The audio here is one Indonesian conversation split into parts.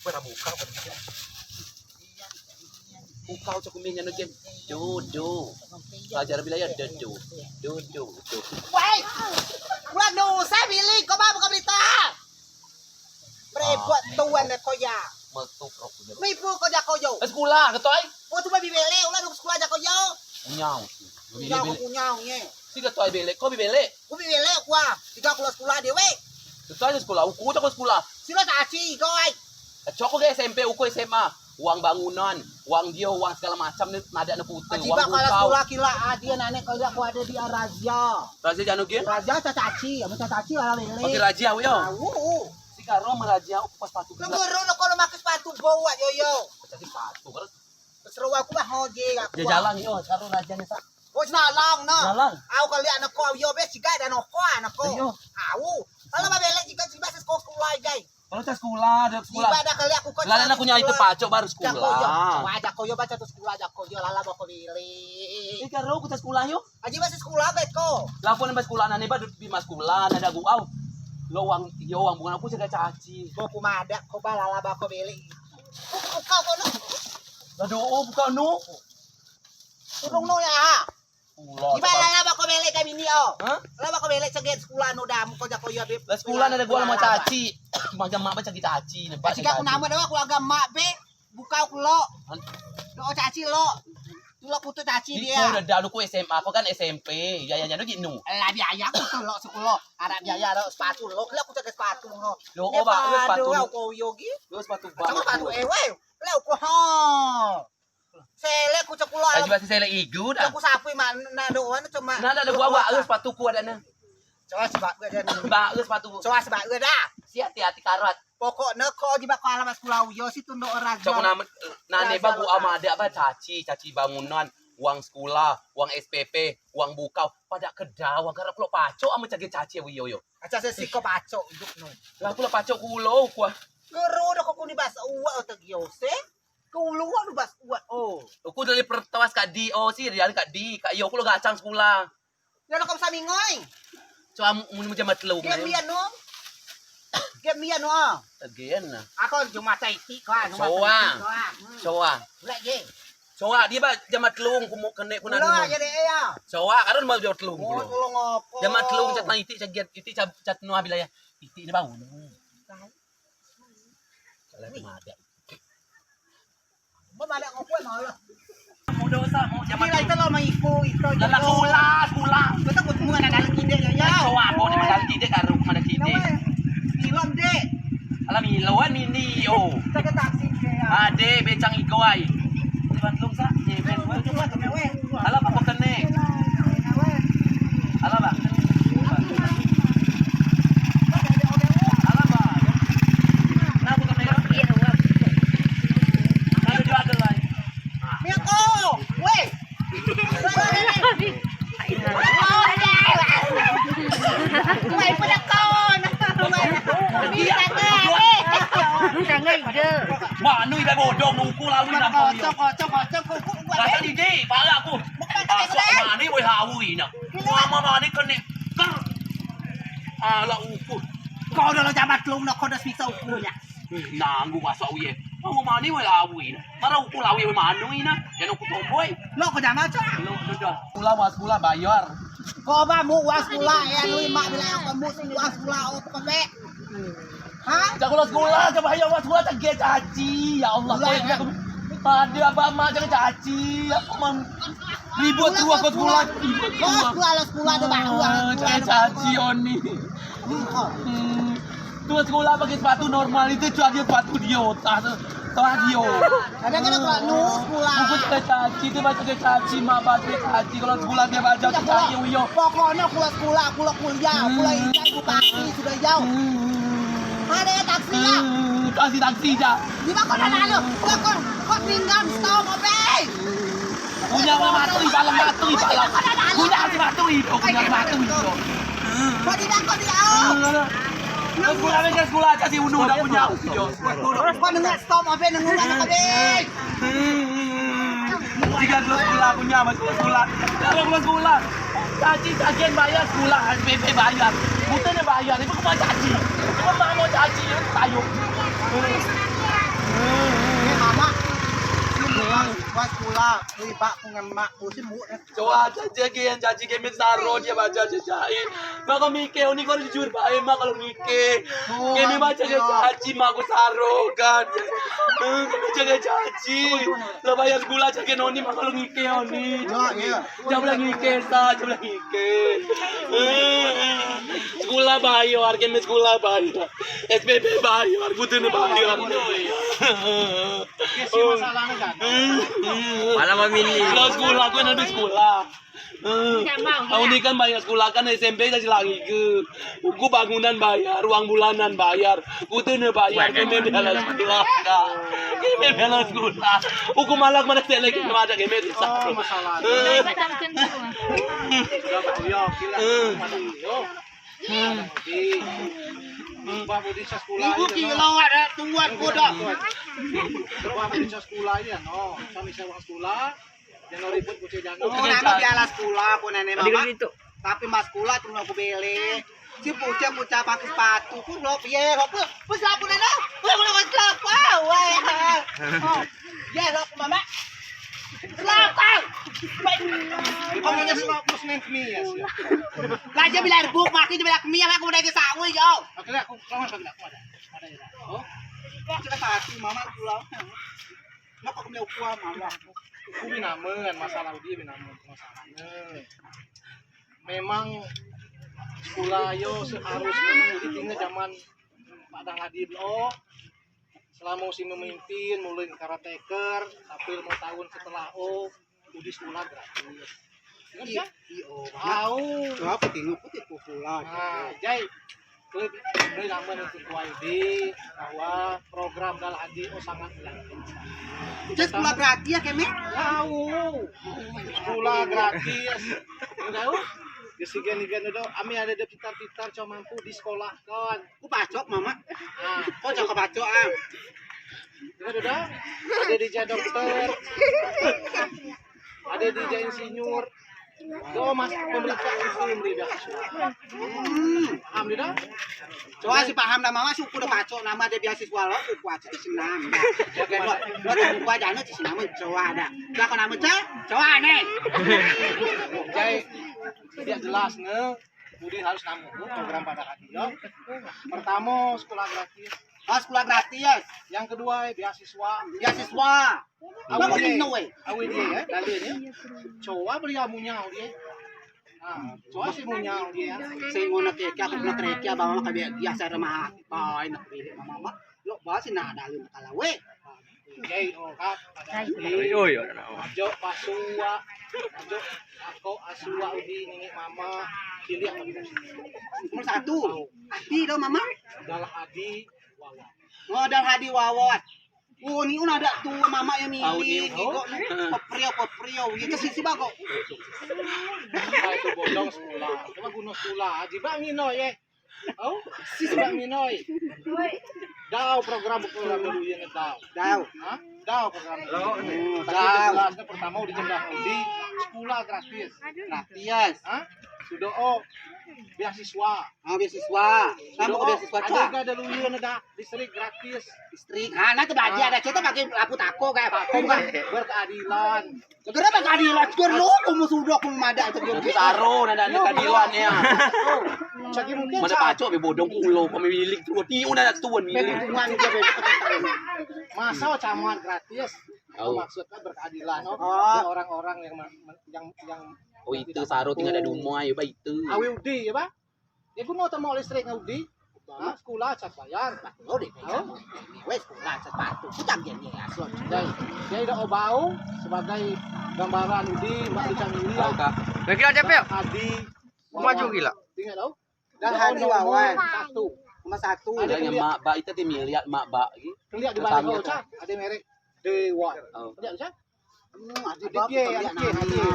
Buka Bukau cak kuminya negen. Dudu. Ajar bila ya dudu. Dudu. Wait! Waduh, saya pilih kau bawa buka berita. Berbuat tuan nak koya. Metuk rok. Mipu kau jak koyo. Sekolah ketoi. Oh tu babi belek, ulah duk sekolah jak koyo. Nyau. Nyau kunyau nye. Si ketoi belek, kau belek. Ku belek kuah. Tiga kelas sekolah dia weh. Ketoi sekolah, uku cak sekolah. Sila caci koi. Cok ke SMP, uku SMA. Uang bangunan, uang dia, uang segala macam ni nada na putih. Ajiba kalau sekolah kila dia nenek kau jak ada di razia. Razia janu gen? Razia caci, amu caci ala lele. Pakai razia yo. Tahu. Si karo merajia aku pas sepatu. Guru nak kalau makan sepatu bawa yo. Jadi sepatu kan. Seru aku mah hoje aku. Dia jalan yo, karo rajianya sa. Oh nalang no. Jalan. Aku kali anak kau yo be ciga dan ko anak ko. Ayo. Aku. Kalau babelek jika ciga sekolah guys. Kalau tak sekolah, ada sekolah. Ibadah kali aku kau. Lain aku nyai itu pacok baru sekolah. Ajak kau yo baca tu sekolah ajak kau yo lala bako lili. Ini karo kita sekolah yo. Aji masih sekolah bet ko. Lakukan pas sekolah nane ba di mas sekolah nada gua au. Lo uang yo uang bukan aku jaga caci. Kau kumada kau ba lala bako lili. Kau kau no. Aduh, bukan nu. Turung no ya. Ulah. Iba lala bako lili kami ni oh. Hah? Lala bako lili seget sekolah no dam kau jak kau yo be. Lah sekolah nada gua mau caci. Macam mak baca caci. Jika aku nama dah aku agak mak be. Buka aku lo. Lo caci lo. Lo kutu caci Dia dia. udah dahulu ku SMA, aku kan SMP. Yayanya nu gitu. Lah biaya aku tuh lo sekolah. Ada biaya lo sepatu lo. Lah aku jaga sepatu lo. Lo ba sepatu. Aku yogi. Lo sepatu Sama sepatu baru. ewe. Lah aku ha. Sele ku sekolah. Aji masih saya igu dah. Aku sapu mana doan cuma. Nah, ada gua sepatuku ada na. Coba sebab gue dan. Mbak, sepatu. Coba sebab gue dah. Si hati-hati karat. Pokoknya kau di bakal alamat sekolah yo situ no orang. Cok nama nane ba gua ama ada apa caci bangunan, uang sekolah, uang SPP, uang bukau, pada kedawa karena pulau pacok ama cagi caci yo yo. Aca sesiko pacok hidup no. Lah pulau pacok kulo kuah. Guru dah kau ni bas uwa atau giose. Kau luar lu bas uwa oh. Aku dari pertawas kak di oh sih dari kak di kak yo kulo gacang sekolah. Ya kau bisa mingoy. Coba mun macam telung. Get mian no. Get mian no. Again na. Aku cuma taiti kan. Coba. Lagi. Coba dia ba jamat telung kumu kene kuna Ulah dulu. jadi ya. Coba karon mau jamat telung kulo. Tolong apa? Jamat telung cat nang iti cagiat iti cat nu abilaya. Iti ni bangun. Salah ada. Mau balik ngopo malah. Mau dosa mau jamat. Kira itu lo maiku itu. Lala sekolah. Kita kudu ada dalam kide ya. Coba mau ni madal tide karo madal tide. Ilom dek. Alam ilawan ini oh. Kita ke taksi ya. Ade becang igawai. Bantung sa, ben wa. Ala pa kene. Ala ba? Ala ba? Na ko kene. Na do ada lai. Miko, weh. Weh pada kon. Dia jangan ide. Manu ida bodong nungku lalu na ko. Cok. Kata di pala aku. Mani we hawi na. Mama mani kene. Ala uku. Kau dah jabat lum nak kau dah bisa ukunya. Nanggu masuk uye. Mama mani we lawi na. Mara uku lawi we manu ina. Jangan uku tomboy. Lo kau jangan cok. Lo dah. Pula was pula bayar. Kau ba mu was pula ya lima bila kau mu was pula oh pembek. Hah? Jangan sekolah, coba ayo was sekolah tak caci. Ya Allah, kau pada apa mak jangan caci. Aku mam ribut tua kau sekolah. Kau sekolah tu baru. Jangan caci oni. Tuh sekolah pakai sepatu normal itu cuma dia sepatu dia tah dia. Ada kan kalau sekolah. Aku juga caci itu baca caci mak baca caci kalau sekolah dia baca caci yo. Pokoknya sekolah, kuliah, ijazah bupati sudah jauh. Ada taksi ya? Taksi dah. Di mana kau dah lalu? Kau tinggal stop mobil. Punya matu ibalang matu ibalang. Punya matu itu, punya matu itu. Kau tidak kau dia. Sekolah aja si Unu udah punya. Kau dengar stop mobil dengar anak mobil. Jika sekolah punya masuk sekolah. Kalau sekolah, caci cacian bayar sekolah, SPP bayar. Bukannya bayar, itu cuma caci. Cuma mau caci, tayo. Buat sekolah, bak dengan mak ku si mu. Coba caci game saro dia baca caci. Mak kau mikir ni kau jujur baik mak kalau mikir. Game baca caci mak aku saro kan. Jaga caci. Lo bayar gula caci noni mak kalau mikir noni. Jam lagi mikir sa, jam lagi mikir. Sekolah bayar, game sekolah bayar. SPP bayar, butuh bayar. Kesi masalahnya kan. Malah memilih. Kalau sekolah aku nanti sekolah. Tahun ini kan bayar sekolah kan SMP kasih lagi ke. Aku bangunan bayar, uang bulanan bayar. Butuh bayar, game bela sekolah kan. Game bela sekolah. Aku malah mana saya lagi ada game itu. Oh, masalah. Minggu kilo ada tuan kodok. Sekolah bisa sekolah ya, no. Kami sewa sekolah, jangan ribut bocah jangan. Oh, nama biala sekolah aku nenek Tadi mama. kan itu. Tapi mas sekolah tuh aku beli. Si bocah pakai sepatu pun lo piye lo pun selapu nenek. Pun lo selapu. Wah. Oh. Ya lo mama. Selapu. Kamu nya sekolah plus nen kemi ya. Raja bilang buk makin bilang kemi aku udah ke sawi yo. Akhirnya aku kawan kan aku ada. Ada ya. Oh, Kok sudah pasti mama pulang. Mak aku mau pulang mama. aku binamen masalah dia binamen masalahnya. Memang sekolah yo seharusnya tinggal zaman Pak Dang Hadi lo. Selama musim memimpin mulai karateker tapi mau tahun setelah udah sekolah gratis. Ingat ya? Tahu. Apa tengok putih pulang. Nah, Jai, lebih lama untuk ini bahwa program Dal Hadi sangat dilakukan. Jadi sekolah gratis ya kemi? Tahu, sekolah gratis. Tahu? Gesigen-gen itu, kami ada di pintar-pintar cuma mampu di sekolah kan. Aku pacok mama. Nah, Kok jangan pacok ah? udah, ada di jadi dokter, ada di jadi insinyur. Oh, mas pemerintah itu memberi beasiswa. Paham tidak? Coba si paham nama mama suku udah pacok nama dia beasiswa lo suku aja di senam. Oke lo buku aja nih di senam coba ada. Lah kau nama coba nih. Jadi tidak jelas nih. Kemudian harus namun program pada radio. Pertama sekolah gratis. Oh sekolah gratis. Yang kedua beasiswa. Beasiswa. Apa kau minum weh? Awi dia ya, dalilnya. Coba beli amunya dia. Nah, coba sih munya dia. Saya ngono kek aku nak rek bawa ka dia saya remah. Pai nak pilih mama. Lo bahas na dalil kala we. Jadi oh kak, Oh iya, ajo pasua, ajo aku asua udi nini mama pilih apa gitu. Nomor 1. Adi do mama. Dalah adi wawa. Modal hadi wawat. Oh ni una ada tuh mama yang milih. Oh, Poprio gitu sisi bago. Nah, itu bodong sekolah. Coba gunung sekolah. Aji bang minoy ya. Oh, si bang minoy. Dau program dulu yang dau. Daw. Hah? Dau program. Dau. Jelasnya pertama udah jendah di sekolah gratis. Gratis. Hah? Sudah beasiswa. Ah beasiswa. Kamu ke beasiswa Ada coba. juga ada luian ada listrik gratis. Listrik. Nah, itu bagi ada cerita pakai lampu tako kayak apa? Berkeadilan. Segera keadilan lu kamu sudah kamu ada itu Nanti saro nada keadilan ya. Jadi mungkin Mana pacok be bodong kulo pemilik tuh. Ni una tuan milik. lingkungan dia masa camuan gratis. Oh. Maksudnya berkeadilan. Oh. Ada orang-orang yang Oh itu saro tinggal ada rumah ya itu. awi udi ya, Pak? Ya gua mau listrik udi. Nah, sekolah cat bayar. Oh deh. Wes sekolah sepatu. Kita gini ya. Jadi udah bau sebagai gambaran udi Mbak Ica Mili. Tahu kah? Lagi aja Pel. Adi Maju gila. tinggal tahu? Dan hadi wawan. Satu. Cuma satu. Ada Ada yang mak bak itu tim lihat mak bak gitu. Lihat di bawah kau, Cak. Ada merek Dewa. Oh. Lihat, Cak. Adi Ada dia, ada dia.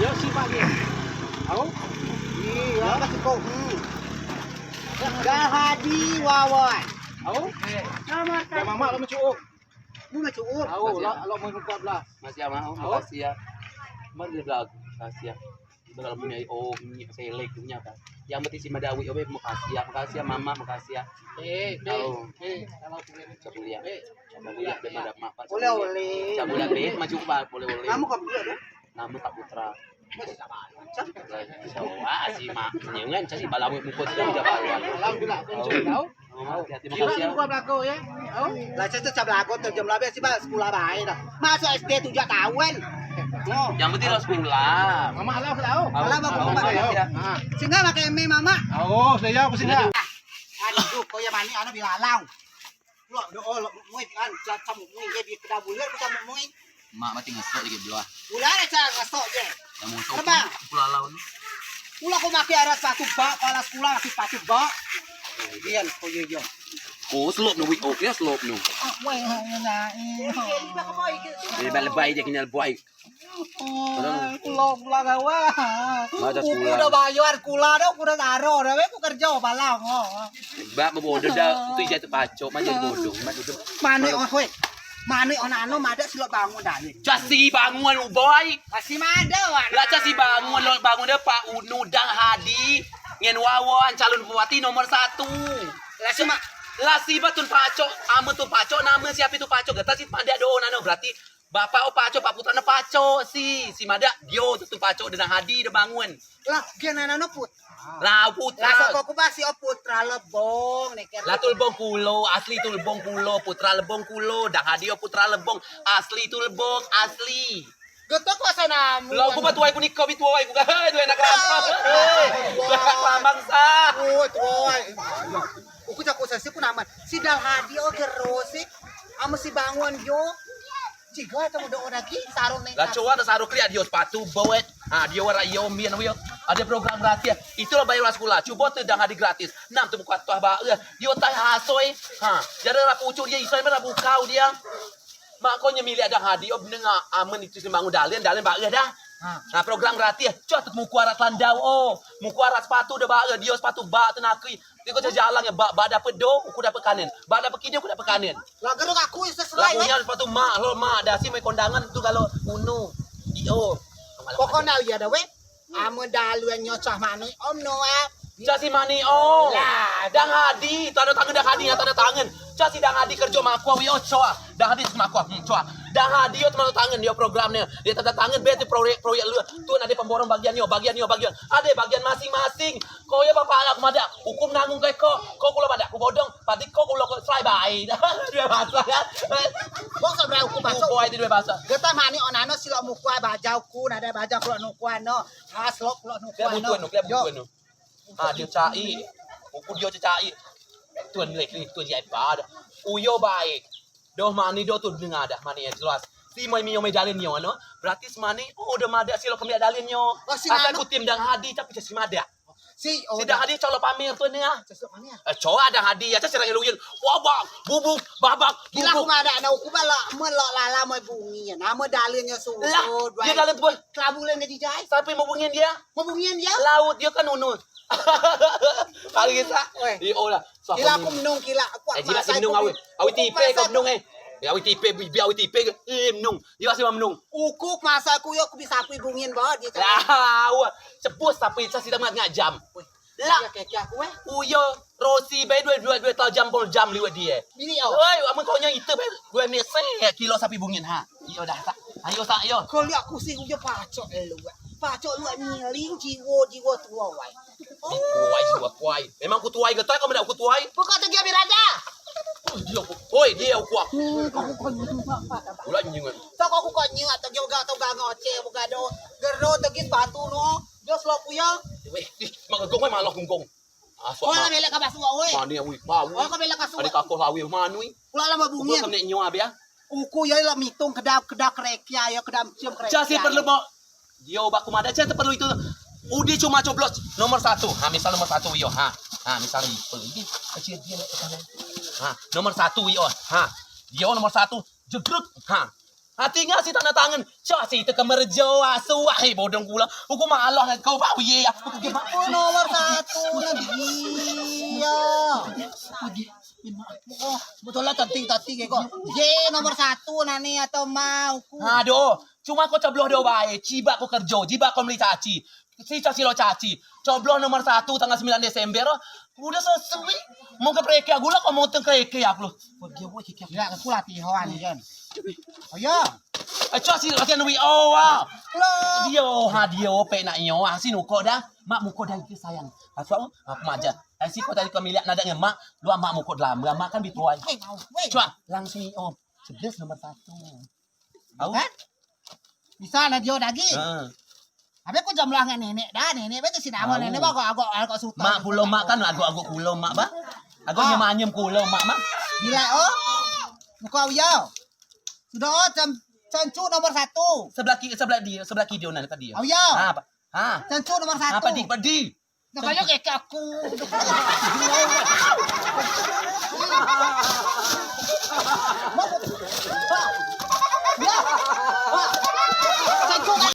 Ya si Pak dia. Tahu? Iya, kasih kau. Dan hadi wawan. Tahu? Ya mama lo mencuuk. Lu nggak cukup. Tahu, lo mau 14. Masih mau makasih ya. Mari dia bilang makasih ya. Dalam punya oh ini selek punya kan. Yang penting si Madawi, oke makasih ya mama, makasih ya. Kalau kuliah Cabulia, cabulia dan ada mak. Oleh-oleh. Cabulia be maju pak, boleh. Kamu kok dulu ya? Nama Kak Putra. Wah si mak senyengan, cari balamu mukut dan jabalan. Alam gula kunci tahu. Terima Gila kasih ya. buka belako ya. Oh. Lah saya jam lagu jam labe sih Pak sekolah bae dah. Masuk SD 7 tahun. Oh. Yang penting lo sekolah. Mama alam tahu. Alam aku kumaha ya. Singa make eme mama. Oh, saya aku sini. Aduh, kau yang mani ana bilalau. Lo do lo muit kan camu mui ge di kedah bulan camu mui. Mak mati ngesok dikit dua. Ulah ada cara ngasok je. Yang mau sok Kebang. pulau lawan. Ulah aku make aras sepatu bak, kalau sekolah make sepatu bak. Dian kau ye yo. Oh, slop no week oke, slop no. Wah, na. Lebay dia kenal boy. Kulo gawa. Masa Aku sekolah. udah bayar kula dah, aku udah taruh dah, aku kerja balang. Mbak bodoh dah, itu ijat pacok, macam bodoh. Mana on kowe? Mana on anu mada silok bangun dah ni. Casi bangun boy. Masih mada wan. Lah casi bangun lo bangun dia Pak Unu Dang Hadi. Ngen Wawan calon bupati nomor 1. Lah cuma Lah si batun pacok, ame tu pacok nama siapa itu pacok? Gata si pada do nano berarti bapak o pacok, pak putra na pacok si mada dio tu pacok dengan Hadi dia bangun. lah gen anu put. Lah Lah putra. sok aku pasti o putra lebong nek. Lah tulbong kulo, asli tulbong kulo, putra lebong kulo, Dang Hadi o putra lebong, asli tulbong, asli. Getok kok sanamu. Lah aku batuai ku nikah bituai ku dua anak lampang. Dua anak lampang sah. Oh, tuai. Aku cak usah pun aman. Si Dal Hadi o gerosik. Ame si bangun yo. Ciga temu do lagi sarung nek. Lah coba ada saru kriya dia sepatu bawet. Ah dia wara yo mian wiyo. Ada program gratis. Itulah bayar sekolah. Coba tu Dang Hadi gratis. Nam tu buka tuah ba. Dia tai hasoi. Ha, jadi rapucu dia isoi mana bukau dia. Makanya milih Dang Hadi ob dengar amen itu sembangun dalian ba dah. Nah program gratis. Coba tu muku arat landau oh. Muku arat sepatu dah ba dia sepatu ba tu nakui. Dia kau jalan ya ba dapat do, aku dapat kanen. Ba dapat kini aku dapat kanen. Lah geruk aku sesuai. Lagunya sepatu mak lo mak dah si mai kondangan tu kalau unu. Io. Pokoknya ya dah we. Ame daluan nyocah mani om Noah. Casi mani oh. Lah, Dang Hadi, tanda tangan Dang Hadi, tanda tangan. Casi Dang Hadi kerja mak aku yo coa. Dang Hadi sama aku. Coa. Dang Hadi yo tanda tangan dia programnya. Dia tanda tangan bete proyek lu. Tu ada pemborong bagian yo. Ada bagian masing-masing. Kau ya bapak aku mada. Hukum nanggung kau. Kau kula mada. Ku bodong. Pati kau kula selai bae. Dua bahasa ya. Bok sabra aku Masuk masuk. boy itu dua bahasa. Geta mani onano silok mukua bajauku nada bajau kulo nukuano. Haslok kulo Dia nukuano. butuan no. Ah dia cai. Uku dia cai. Tuan lek ni tuan jai pada. Uyo baik. Doh mani do tu dengar dah mani yang jelas. Si mai mio mai dalin nyo no. Berarti semani oh udah mada silo kami dalin nyo. si Asal nano. ku tim Dang Hadi tapi si mada. Si Si Dang Hadi colo pamer tu ni ah. Sesuk mani. Coa Dang Hadi ya serang luyin. Wabak, bubuk, babak, Gila aku bubuk. mada na aku bala melok lala mai bungi ya. Nama dalilnya Lah, surut. dia dalin tu. Klabulen di jai. Sampai mau bungin dia. Mau bungian dia. Laut dia kan unu. Kali kita. Weh. Di olah. Kila aku menung kila aku. Jila si menung awi. Awi tipe kau menung awi tipe bibi awi tipe menung. Dia masih menung. Ukuk masa aku yo aku bisa api bungin banget dia. Lah, cepus tapi saya sudah ngak jam. Lah, Ya kayak aku uyo Rosi bay dua jam liwat dia. Bini oh. Oi, amun kau nya itu bay 2 meter kilo sapi bungin ha. Iyo dah tak. Ayo tak yo. Kau lihat aku sih udah pacok lu. Pacok lu ngiling jiwa tua wai. Kuai. Memang ku tuai getai kau mendak ku tuai. Buka tu dia birada. Dia kuat. Ulah nyingan. Tak aku kau nying atau juga atau gak ngoceh buka do. Gero tegis batu no. Jos lo puya. Weh, mak gong malah gong. Ah, Kau lah belak kabas wa we. Mani awi, bau. Oh kau belak kasu. Ada kakak lawi manui. Kula lama Bunyi bungin. kami nyo abi ya. Uku ya lah mitung kedap krekia ya kedam cium krekia. Casi perlu mau. Dia ubah kumada cah perlu itu. Udi cuma coblos nomor 1. Ha, misal nomor 1 yo. Ha. Ha, misal ini kecil dia. Ha, nomor 1 yo. Ha. Dia nomor 1 jegrut. Ha. Hati ngasih tanda tangan. Casi itu kemerjo asu wahai bodong kula. Hukum Allah kau bau ye ya. Hukum gimana? Oh nomor 1 na dia. Oh, betul lah tati kok. Ye nomor 1 nani atau mau ku. Aduh, cuma kau cebloh do bae, ciba kau kerja, ciba kau beli caci. si Caci lo Caci. Coblos nomor 1 tanggal 9 Desember. Udah selesai. Mau ke preke aku lah, kau mau teng preke aku lo. Dia buat kiki. Ya aku latihan kan. Oh ya. Caci latihan wi wow. Lo. Dia dia pe nak nyo asin uko dah. Mak muko dah iki sayang. Pasal aku maja. Si kau tadi kau milik nada dengan mak, lu mak muko dalam. Mak kan bituai. Cua, langsung om. 11 nomor 1. Tahu? Kan? Bisa na dia lagi. Heeh. Habis aku jam lang nenek dah nenek betul si nama nenek ba aku suka. Mak pulau mak kan agak pulau mak ba. Agak nyemanyem pulau mak mak. Bila oh. Muka uyau. Sudah oh cancu nomor 1. Sebelah kiri dia tadi. Uyau. Apa? Ha. Cancu nomor 1. Apa di? Nakanya kayak aku. Mau